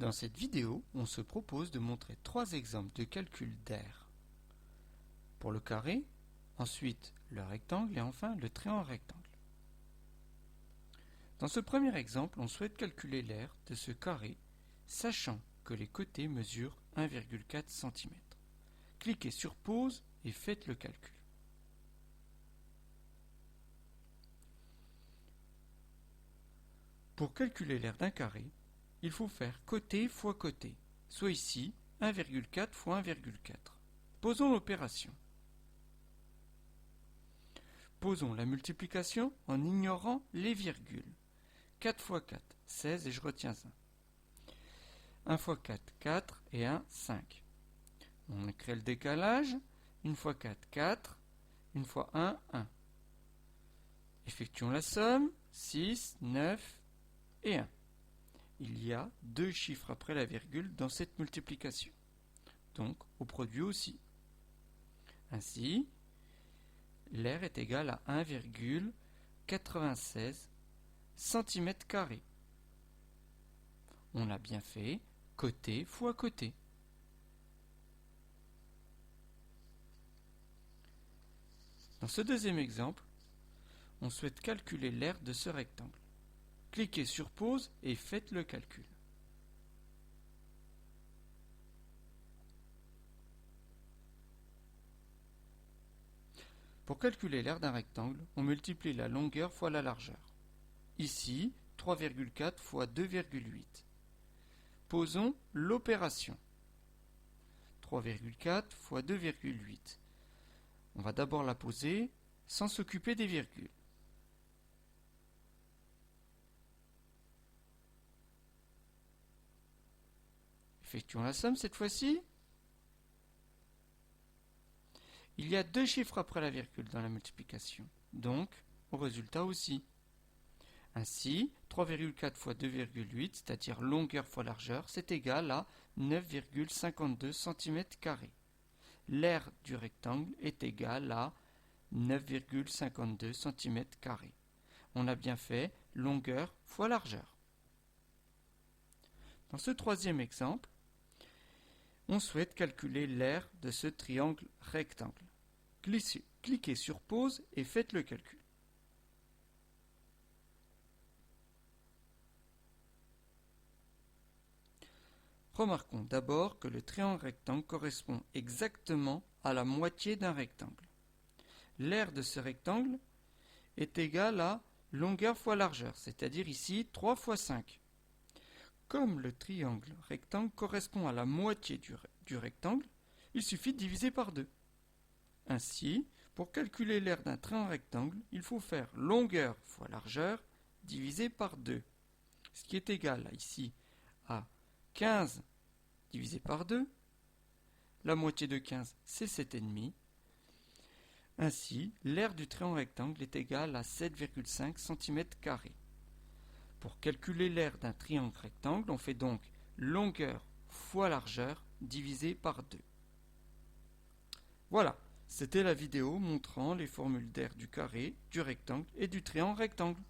Dans cette vidéo, on se propose de montrer 3 exemples de calcul d'aire. Pour le carré, ensuite le rectangle et enfin le triangle rectangle. Dans ce premier exemple, on souhaite calculer l'aire de ce carré, sachant que les côtés mesurent 1,4 cm. Cliquez sur pause et faites le calcul. Pour calculer l'aire d'un carré, il faut faire côté fois côté, soit ici 1,4 fois 1,4. Posons l'opération. Posons la multiplication en ignorant les virgules. 4 fois 4, 16 et je retiens 1. 1 fois 4, 4 et 1, 5. On crée le décalage. 1 fois 4, 4. 1 fois 1, 1. Effectuons la somme. 6, 9 et 1. Il y a 2 chiffres après la virgule dans cette multiplication. Donc, au produit aussi. Ainsi, l'aire est égale à 1,96 cm². On a bien fait côté fois côté. Dans ce deuxième exemple, on souhaite calculer l'aire de ce rectangle. Cliquez sur pause et faites le calcul. Pour calculer l'aire d'un rectangle, on multiplie la longueur fois la largeur. Ici, 3,4 fois 2,8. Posons l'opération. 3,4 fois 2,8. On va d'abord la poser sans s'occuper des virgules. Effectuons la somme cette fois-ci. Il y a 2 chiffres après la virgule dans la multiplication, donc au résultat aussi. Ainsi, 3,4 fois 2,8, c'est-à-dire longueur fois largeur, c'est égal à 9,52 cm². L'aire du rectangle est égale à 9,52 cm². On a bien fait longueur fois largeur. Dans ce troisième exemple, on souhaite calculer l'aire de ce triangle rectangle. Cliquez sur pause et faites le calcul. Remarquons d'abord que le triangle rectangle correspond exactement à la moitié d'un rectangle. L'aire de ce rectangle est égale à longueur fois largeur, c'est-à-dire ici 3 fois 5. Comme le triangle rectangle correspond à la moitié du rectangle, il suffit de diviser par 2. Ainsi, pour calculer l'aire d'un triangle rectangle, il faut faire longueur fois largeur divisé par 2. Ce qui est égal ici à 15 divisé par 2. La moitié de 15, c'est 7,5. Ainsi, l'aire du triangle rectangle est égale à 7,5 cm². Pour calculer l'aire d'un triangle rectangle, on fait donc longueur fois largeur divisé par 2. Voilà, c'était la vidéo montrant les formules d'aire du carré, du rectangle et du triangle rectangle.